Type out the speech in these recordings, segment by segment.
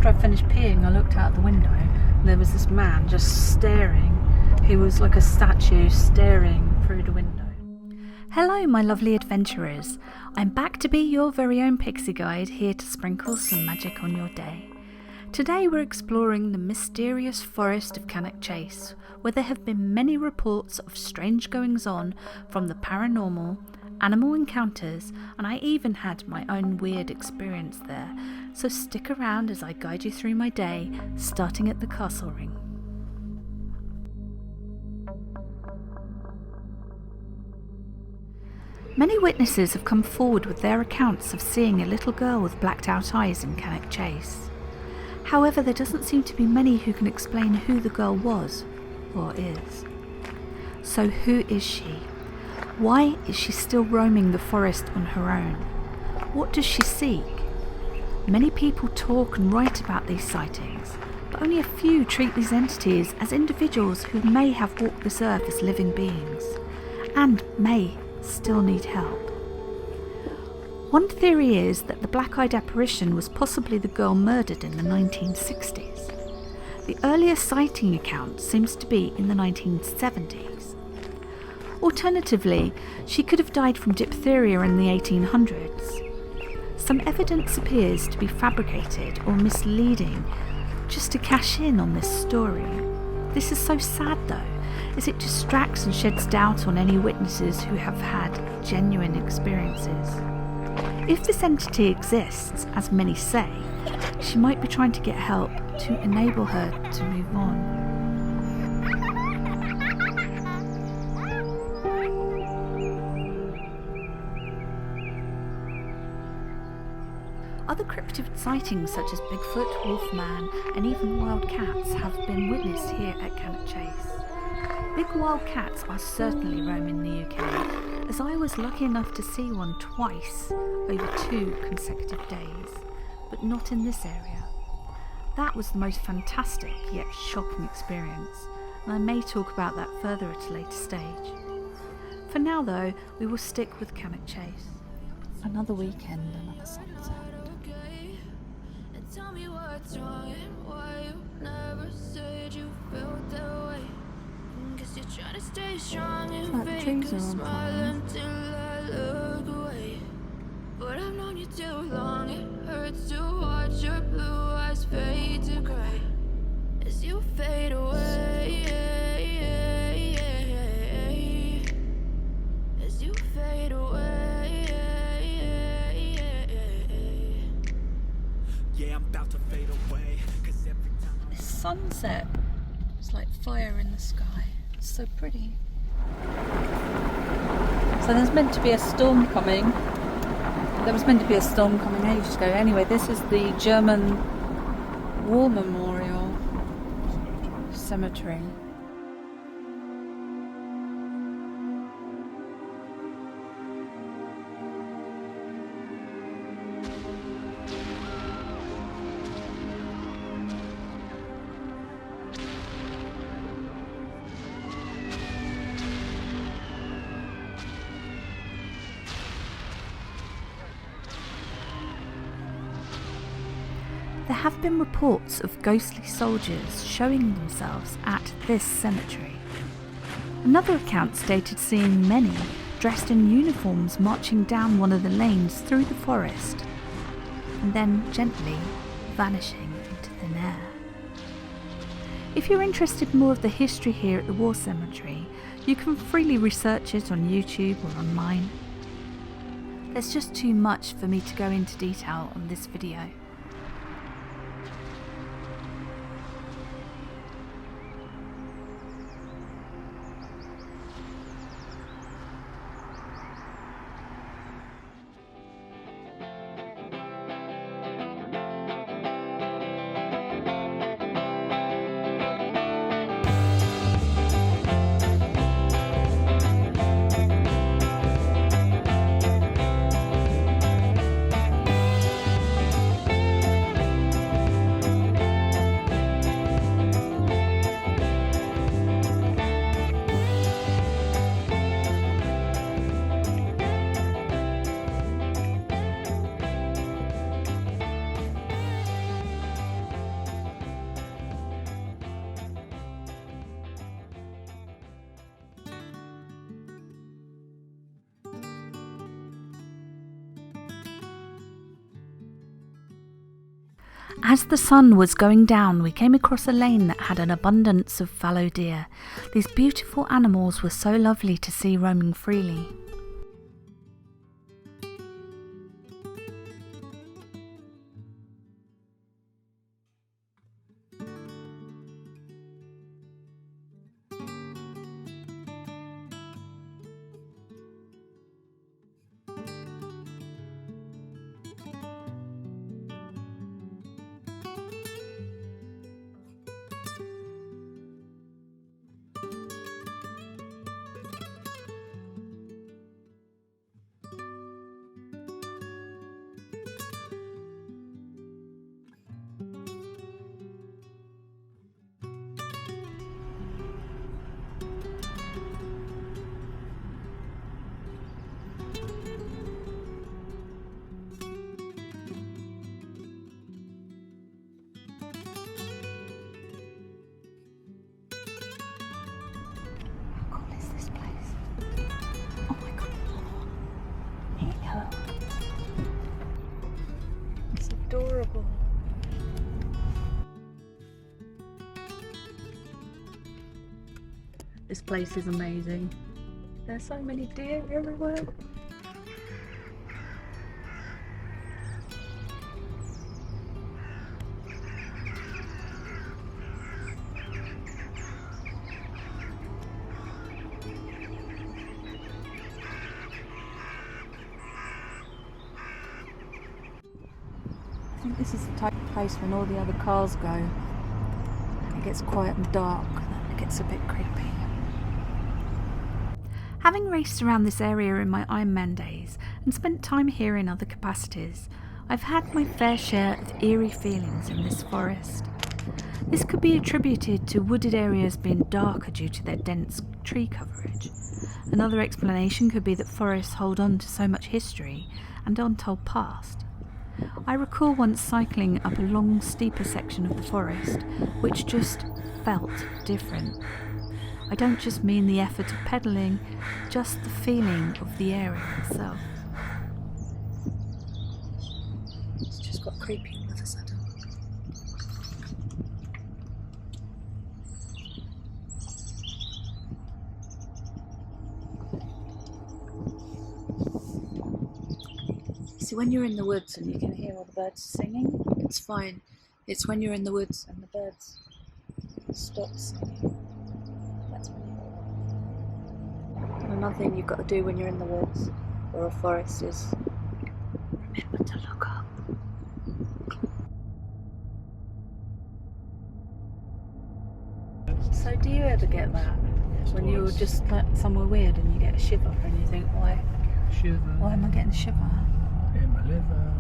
after I finished peeing, I looked out the window and there was this man just staring. He was like a statue staring through the window. Hello my lovely adventurers, I'm back to be your very own pixie guide, here to sprinkle some magic on your day. Today we're exploring the mysterious forest of Cannock Chase, where there have been many reports of strange goings on from the paranormal, animal encounters, and I even had my own weird experience there, so stick around as I guide you through my day, starting at the castle ring. Many witnesses have come forward with their accounts of seeing a little girl with blacked out eyes in Cannock Chase. However, there doesn't seem to be many who can explain who the girl was, or is. So who is she? Why is she still roaming the forest on her own? What does she seek? Many people talk and write about these sightings, but only a few treat these entities as individuals who may have walked this earth as living beings, and may still need help. One theory is that the black-eyed apparition was possibly the girl murdered in the 1960s. The earliest sighting account seems to be in the 1970s. Alternatively, she could have died from diphtheria in the 1800s. Some evidence appears to be fabricated or misleading just to cash in on this story. This is so sad though, as it distracts and sheds doubt on any witnesses who have had genuine experiences. If this entity exists, as many say, she might be trying to get help to enable her to move on. Other cryptid sightings such as Bigfoot, Wolfman and even wild cats have been witnessed here at Cannock Chase. Big wild cats are certainly roaming the UK, as I was lucky enough to see one twice over 2 consecutive days, but not in this area. That was the most fantastic yet shocking experience, and I may talk about that further at a later stage. For now though, we will stick with Cannock Chase. Another weekend, another sunset. Tell me what's wrong and why you never said you felt that way. Guess you're trying to stay strong and fake a smile until I look away. But I've known you too long, it hurts to watch your blue eyes fade to grey as you fade away. As you fade away. Yeah, I'm about to fade away, 'cause every time This sunset is like fire in the sky. It's so pretty. So there's meant to be a storm coming. There was meant to be a storm coming ages ago. Anyway, this is the German War Memorial Cemetery. There have been reports of ghostly soldiers showing themselves at this cemetery. Another account stated seeing many dressed in uniforms marching down one of the lanes through the forest, and then gently vanishing into thin air. If you're interested in more of the history here at the War Cemetery, you can freely research it on YouTube or online. There's just too much for me to go into detail on this video. As the sun was going down, we came across a lane that had an abundance of fallow deer. These beautiful animals were so lovely to see roaming freely. Adorable. This place is amazing. There's so many deer everywhere. I think this is the type of place when all the other cars go and it gets quiet and dark, and it gets a bit creepy. Having raced around this area in my Ironman days and spent time here in other capacities, I've had my fair share of eerie feelings in this forest. This could be attributed to wooded areas being darker due to their dense tree coverage. Another explanation could be that forests hold on to so much history and untold past. I recall once cycling up a long, steeper section of the forest, which just felt different. I don't just mean the effort of pedalling, just the feeling of the area itself. It's just got creepy all of a sudden. See, when you're in the woods and you can hear all the birds singing, it's fine. It's when you're in the woods and the birds stop singing. That's when you're... Another thing you've got to do when you're in the woods or a forest is remember to look up. So do you ever get that? When you're just like somewhere weird and you get a shiver and you think, why? Shiver. Why am I getting a shiver? In my liver.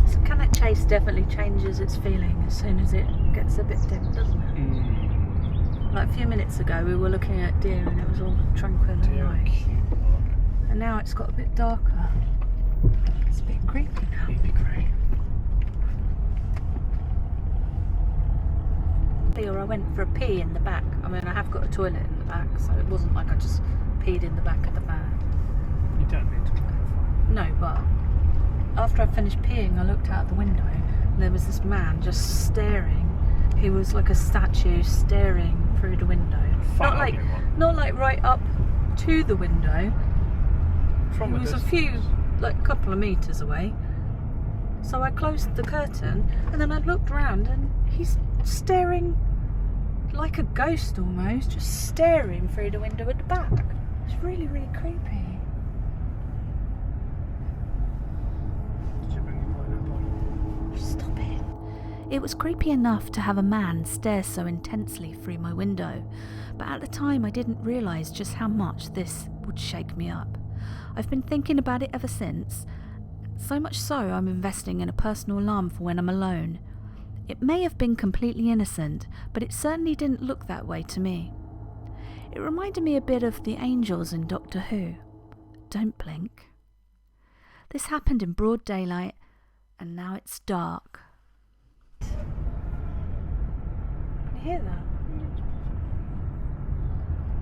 So Cannock Chase definitely changes its feeling as soon as it gets a bit dim, doesn't it? Mm. Like a few minutes ago we were looking at deer and it was all tranquil and Dear nice. cute one. And now it's got a bit darker. It's a bit creepy now. Creepy great. Or I went for a pee in the back. I mean, I have got a toilet in the back, so it wasn't like I just peed in the back of the van. You don't need to clarify. No, but after I finished peeing, I looked out the window and there was this man just staring. He was like a statue staring through the window. Not like right up to the window. From It was a few, like a couple of metres away. So I closed the curtain and then I looked around and he's staring like a ghost almost, just staring through the window at the back. It's really, really creepy. Did you bring your pineapple? Stop it. It was creepy enough to have a man stare so intensely through my window, but at the time I didn't realise just how much this would shake me up. I've been thinking about it ever since, so much so I'm investing in a personal alarm for when I'm alone. It may have been completely innocent, but it certainly didn't look that way to me. It reminded me a bit of the angels in Doctor Who. Don't blink. This happened in broad daylight, and now it's dark. Can you hear that?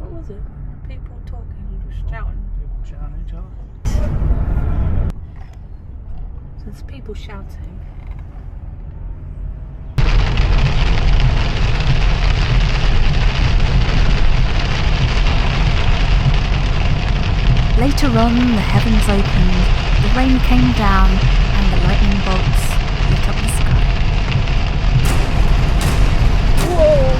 What was it? People talking, shouting. People shouting at each other. So there's people shouting. Later on, the heavens opened, the rain came down, and the lightning bolts lit up the sky. Whoa!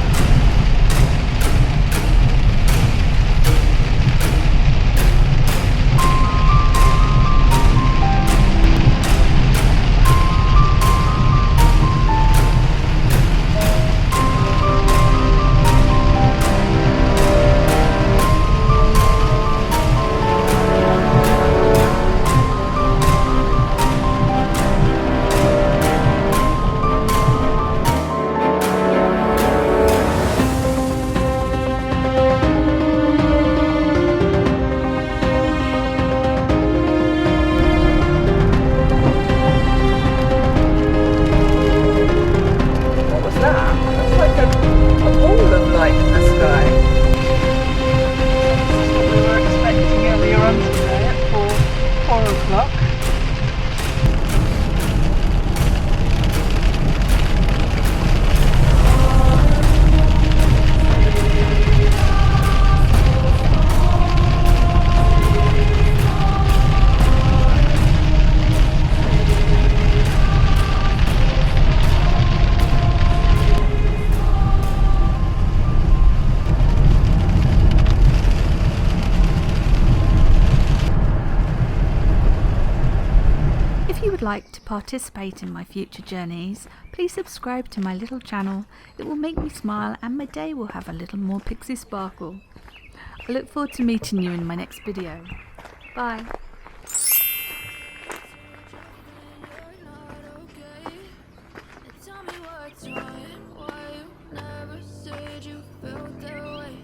If you would like to participate in my future journeys, please subscribe to my little channel. It will make me smile and my day will have a little more pixie sparkle. I look forward to meeting you in my next video. Bye. Tell me what's wrong and why you never said you felt that way.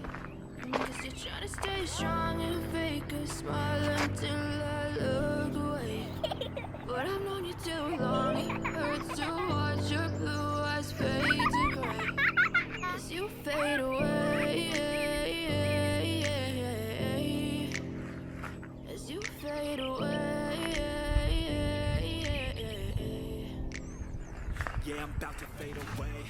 Guess you're trying to stay strong and fake a smile until I look away. But I've known you too long, it hurts to watch your blue eyes fade to gray as you fade away, as you fade away. Yeah, I'm about to fade away.